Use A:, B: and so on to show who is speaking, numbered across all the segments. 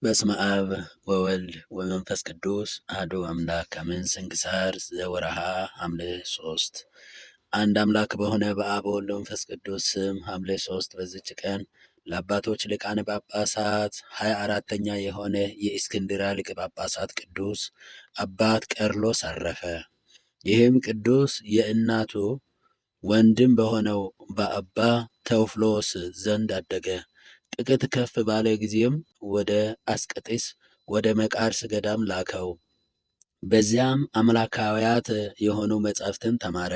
A: በስመ አብ ወወልድ ወመንፈስ ቅዱስ አሐዱ አምላክ አሜን። ስንክሳር ዘወርኀ ሐምሌ 3 አንድ አምላክ በሆነ በአብ ወወልድ ወመንፈስ ቅዱስ ስም ሐምሌ 3 በዚች ቀን ለአባቶች ሊቃነ ጳጳሳት 24ተኛ የሆነ የእስክንድርያ ሊቀ ጳጳሳት ቅዱስ አባት ቄርሎስ አረፈ። ይህም ቅዱስ የእናቱ ወንድም በሆነው በአባ ቴዎፍሎስ ዘንድ አደገ። ጥቂት ከፍ ባለ ጊዜም ወደ አስቄጥስ ወደ መቃርስ ገዳም ላከው። በዚያም አምላካውያት የሆኑ መጻሕፍትን ተማረ።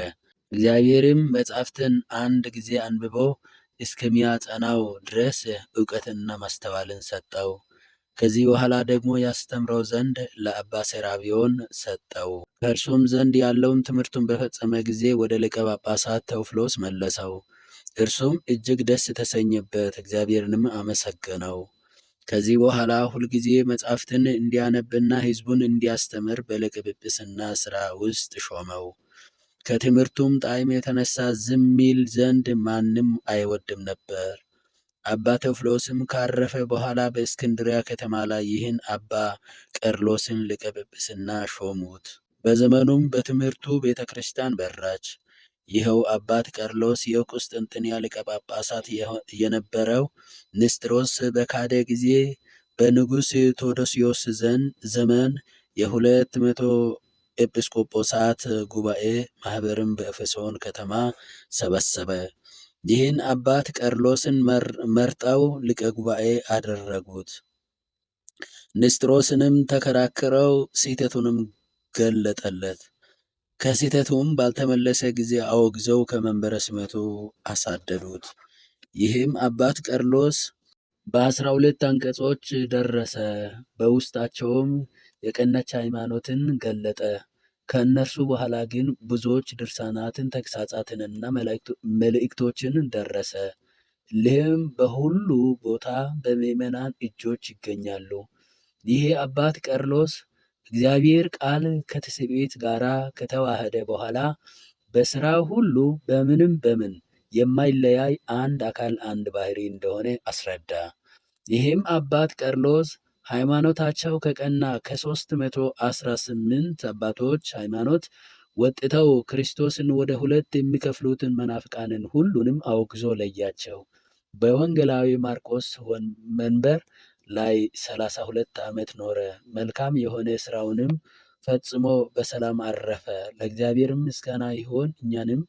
A: እግዚአብሔርም መጻሕፍትን አንድ ጊዜ አንብቦ እስከሚያጸናው ድረስ ዕውቀትንና ማስተዋልን ሰጠው። ከዚህ በኋላ ደግሞ ያስተምረው ዘንድ ለአባ ሴራብዮን ሰጠው። ከእርሱም ዘንድ ያለውን ትምህርቱን በፈጸመ ጊዜ ወደ ሊቀ ጳጳሳት ቴዎፍሎስ መለሰው። እርሱም እጅግ ደስ ተሰኘበት፣ እግዚአብሔርንም አመሰገነው። ከዚህ በኋላ ሁልጊዜ መጻሕፍትን እንዲያነብና ሕዝቡን እንዲያስተምር በሊቀ ጵጵስና ሥራ ውስጥ ሾመው። ከትምህርቱም ጣዕም የተነሳ ዝም ይል ዘንድ ማንም አይወድም ነበር። አባ ቴዎፍሎስም ካረፈ በኋላ በእስክንድርያ ከተማ ላይ ይህን አባ ቄርሎስን ሊቀ ጵጵስና ሾሙት። በዘመኑም በትምህርቱ ቤተ ክርስቲያን በራች። ይኸው አባት ቄርሎስ የቁስጥንጥንያ ሊቀ ጳጳሳት የነበረው ንስጥሮስ በካደ ጊዜ በንጉሥ ቴዎዶስዮስ ዘመን የ200 ኤጲስቆጶሳት ጉባኤ ማኅበርን በኤፌሶን ከተማ ሰበሰበ። ይህን አባት ቄርሎስን መርጠው ሊቀ ጉባኤ አደረጉት። ንስጥሮስንም ተከራክረው ስህተቱንም ገለጠለት። ከስህተቱም ባልተመለሰ ጊዜ አውግዘው ከመንበረ ሲመቱ አሳደዱት። ይህም አባት ቄርሎስ በ12 አንቀጾች ደረሰ። በውስጣቸውም የቀናች ሃይማኖትን ገለጠ። ከእነርሱ በኋላ ግን ብዙዎች ድርሳናትን፣ ተግሳጻትንና መልእክቶችን ደረሰ። ይህም በሁሉ ቦታ በምዕመናን እጆች ይገኛሉ። ይህ አባት ቄርሎስ እግዚአብሔር ቃል ከትስብእት ጋር ከተዋሃደ በኋላ በሥራ ሁሉ በምን የማይለያይ አንድ አካል አንድ ባሕሪ እንደሆነ አስረዳ። ይህም አባት ቄርሎስ ሃይማኖታቸው ከቀና ከ318 አባቶች ሃይማኖት ወጥተው ክርስቶስን ወደ ሁለት የሚከፍሉትን መናፍቃንን ሁሉንም አውግዞ ለያቸው። በወንጌላዊ ማርቆስ መንበር ላይ 32 ዓመት ኖረ። መልካም የሆነ ሥራውንም ፈጽሞ በሰላም አረፈ። ለእግዚአብሔር ምስጋና ይሁን፣ እኛንም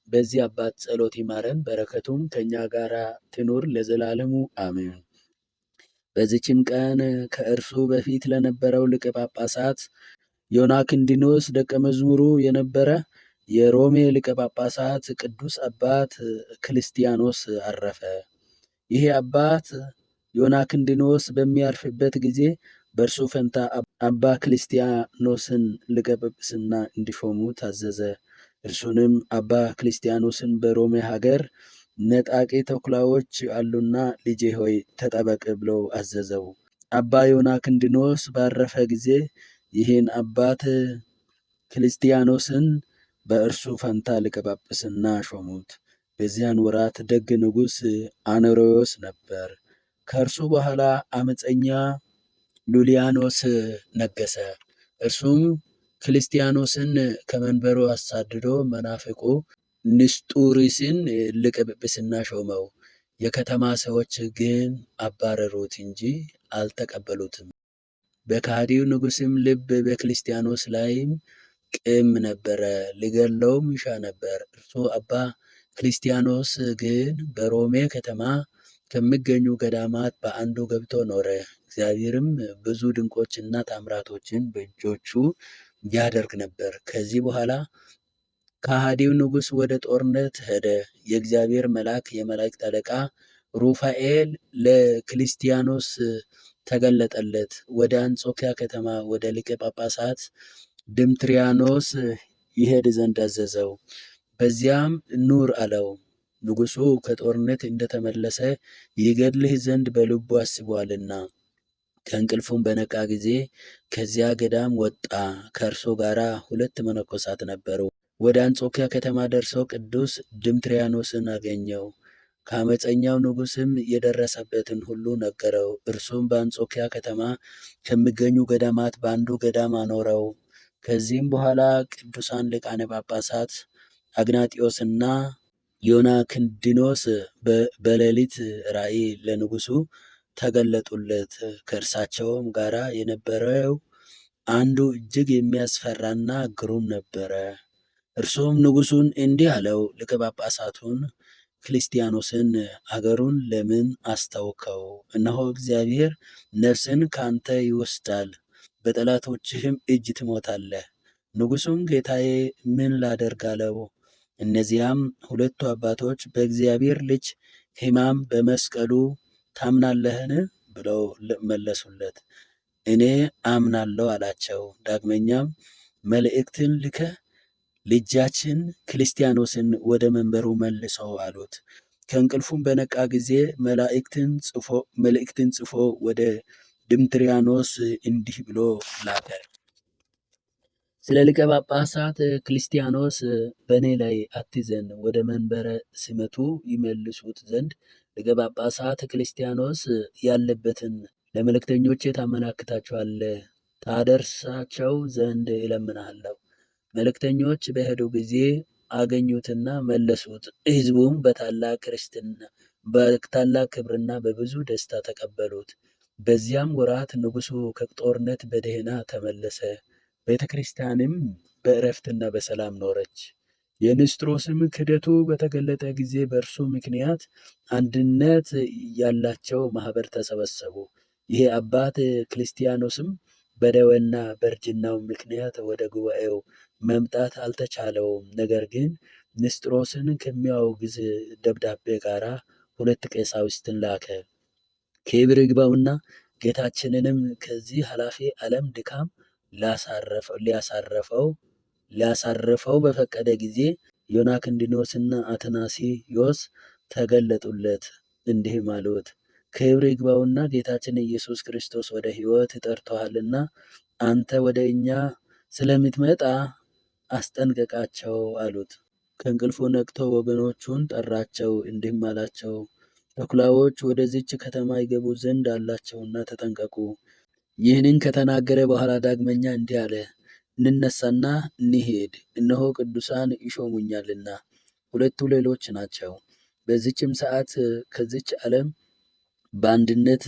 A: በዚህ አባት ጸሎት ይማረን፣ በረከቱም ከእኛ ጋር ትኑር ለዘላለሙ አሜን። በዚችም ቀን ከእርሱ በፊት ለነበረው ሊቀ ጳጳሳት ዮናክንዲኖስ ደቀ መዝሙሩ የነበረ የሮሜ ሊቀ ጳጳሳት ቅዱስ አባት ክርስቲያኖስ አረፈ። ይህ አባት ዮናክንዲኖስ በሚያርፍበት ጊዜ በእርሱ ፈንታ አባ ክርስቲያኖስን ሊቀ ጵጵስና እንዲሾሙ ታዘዘ። እርሱንም አባ ክርስቲያኖስን በሮሜ ሀገር ነጣቂ ተኩላዎች አሉና ልጄ ሆይ ተጠበቅ ብሎ አዘዘው። አባ ዮናክንዲኖስ ባረፈ ጊዜ ይህን አባት ክርስቲያኖስን በእርሱ ፈንታ ሊቀ ጳጳስና ሾሙት። በዚያን ወራት ደግ ንጉሥ አኖሬዎስ ነበር። ከእርሱ በኋላ አመፀኛ ሉሊያኖስ ነገሰ። እርሱም ክርስቲያኖስን ከመንበሩ አሳድዶ መናፍቁ ንስጡሪስን ሊቀ ጵጵስና ሾመው። የከተማ ሰዎች ግን አባረሩት እንጂ አልተቀበሉትም። በከሃዲው ንጉሥም ልብ በክርስቲያኖስ ላይም ቂም ነበረ፣ ሊገድለውም ይሻ ነበር። እርሱ አባ ክርስቲያኖስ ግን በሮሜ ከተማ ከሚገኙ ገዳማት በአንዱ ገብቶ ኖረ። እግዚአብሔርም ብዙ ድንቆችና ታምራቶችን በእጆቹ ያደርግ ነበር። ከዚህ በኋላ ከሃዲው ንጉሥ ወደ ጦርነት ሄደ። የእግዚአብሔር መልአክ የመላእክት አለቃ ሩፋኤል ለክርስቲያኖስ ተገለጠለት። ወደ አንጾኪያ ከተማ ወደ ሊቀ ጳጳሳት ድምትሪያኖስ ይሄድ ዘንድ አዘዘው። በዚያም ኑር አለው። ንጉሡ ከጦርነት እንደተመለሰ ይገድልህ ዘንድ በልቡ አስቧልና። ከእንቅልፉም በነቃ ጊዜ ከዚያ ገዳም ወጣ። ከእርሱ ጋር 2 መነኮሳት ነበሩ። ወደ አንጾኪያ ከተማ ደርሶ ቅዱስ ድምትሪያኖስን አገኘው። ከአመፀኛው ንጉሥም የደረሰበትን ሁሉ ነገረው። እርሱም በአንጾኪያ ከተማ ከሚገኙ ገዳማት በአንዱ ገዳም አኖረው። ከዚህም በኋላ ቅዱሳን ሊቃነ ጳጳሳት አግናጢዮስና ዮናክንዲኖስ በሌሊት ራእይ ለንጉሡ ተገለጡለት። ከእርሳቸውም ጋር የነበረው አንዱ እጅግ የሚያስፈራና ግሩም ነበረ። እርሱም ንጉሡን እንዲህ አለው፣ ሊቀ ጳጳሳቱን ክሊስቲያኖስን አገሩን ለምን አስታውከው? እነሆ እግዚአብሔር ነፍስን ካንተ ይወስዳል፣ በጠላቶችህም እጅ ትሞታለህ። ንጉሡም ጌታዬ ምን ላደርግ አለው። እነዚያም ሁለቱ አባቶች በእግዚአብሔር ልጅ ሕማም በመስቀሉ ታምናለህን? ብለው መለሱለት። እኔ አምናለሁ አላቸው። ዳግመኛም መልእክትን ልከህ ልጃችን ክርስቲያኖስን ወደ መንበሩ መልሰው አሉት። ከእንቅልፉም በነቃ ጊዜ መልእክትን ጽፎ ወደ ድምትሪያኖስ እንዲህ ብሎ ላከ። ስለ ሊቀ ጳጳሳት ክርስቲያኖስ በእኔ ላይ አትዘን፣ ወደ መንበረ ሲመቱ ይመልሱት ዘንድ ሊቀ ጳጳሳት ክርስቲያኖስ ያለበትን ለመልእክተኞቼ ታመላክታቸዋለህ፣ ታደርሳቸው ዘንድ እለምንሃለሁ። መልእክተኞች በሄዱ ጊዜ አገኙትና መለሱት። ሕዝቡም በታላቅ ክብርና በብዙ ደስታ ተቀበሉት። በዚያም ወራት ንጉሡ ከጦርነት በደህና ተመለሰ። ቤተ ክርስቲያንም በእረፍትና በሰላም ኖረች። የንስጥሮስም ክደቱ በተገለጠ ጊዜ በእርሱ ምክንያት አንድነት ያላቸው ማህበር ተሰበሰቡ። ይህ አባት ክርስቲያኖስም በደዌና በእርጅናው ምክንያት ወደ ጉባኤው መምጣት አልተቻለውም። ነገር ግን ንስጥሮስን ከሚያወግዝ ደብዳቤ ጋር 2 ቀሳውስትን ላከ። ክብር ይግባውና ጌታችንንም ከዚህ ኃላፊ ዓለም ድካም ሊያሳርፈው በፈቀደ ጊዜ ዮናክንዲኖስና አትናሲዮስ ተገለጡለት፣ እንዲህም አሉት። ክብር ይግባውና ጌታችን ኢየሱስ ክርስቶስ ወደ ሕይወት ጠርቶሃልና አንተ ወደ እኛ ስለምትመጣ አስጠንቅቃቸው አሉት። ከእንቅልፉ ነቅቶ ወገኖቹን ጠራቸው፣ እንዲህም አላቸው፣ ተኩላዎች ወደዚች ከተማ ይገቡ ዘንድ አላቸውና ተጠንቀቁ። ይህንን ከተናገረ በኋላ ዳግመኛ እንዲህ አለ፣ እንነሳና እንሂድ፣ እነሆ ቅዱሳን ይሾሙኛልና። 2 ሌሎች ናቸው። በዚችም ሰዓት ከዚች ዓለም በአንድነት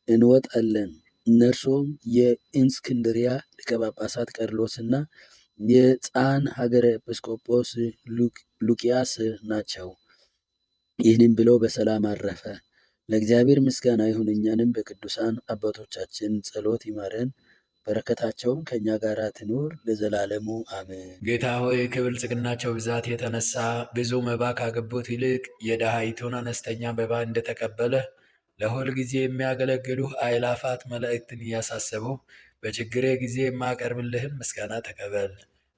A: እንወጣለን። እነርሱም የእስክንድርያ ሊቀ ጳጳሳት ቀርሎስና የጻን ሀገረ ኤጲስቆጶስ ሉቂያስ ናቸው። ይህንም ብሎ በሰላም አረፈ። ለእግዚአብሔር ምስጋና ይሁን፣ እኛንም በቅዱሳን አባቶቻችን ጸሎት ይማረን፣ በረከታቸውም ከእኛ ጋር ትኑር ለዘላለሙ አሜን። ጌታ ሆይ ከብልጽግናቸው ብዛት የተነሳ ብዙ መባ ካገቡት ይልቅ የድሃይቱን አነስተኛ መባ እንደተቀበለ ለሁል ጊዜ የሚያገለግሉህ አእላፋት መላእክትን እያሳሰቡ በችግሬ ጊዜ የማቀርብልህን ምስጋና ተቀበል።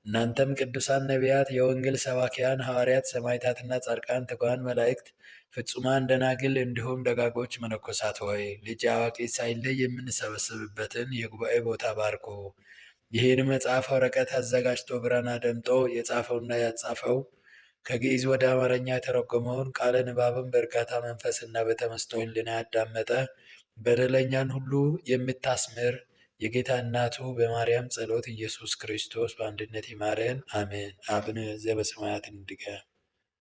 A: እናንተም ቅዱሳን ነቢያት፣ የወንጌል ሰባኪያን ሐዋርያት፣ ሰማዕታትና ጻድቃን፣ ትጉሃን መላእክት፣ ፍጹማን ደናግል እንዲሁም ደጋጎች መነኮሳት ሆይ ልጅ አዋቂ ሳይለይ የምንሰበስብበትን የጉባኤ ቦታ ባርኩ። ይህን መጽሐፍ ወረቀት አዘጋጅቶ ብራና ደምጦ የጻፈውና ያጻፈው ከግዕዝ ወደ አማርኛ የተረጎመውን ቃለ ንባብን በእርጋታ መንፈስና በተመስጦ ሕሊና ያዳመጠ በደለኛን ሁሉ የምታስምር የጌታ እናቱ በማርያም ጸሎት ኢየሱስ ክርስቶስ በአንድነት ይማረን፣ አሜን። አቡነ ዘበሰማያት እንዲቀ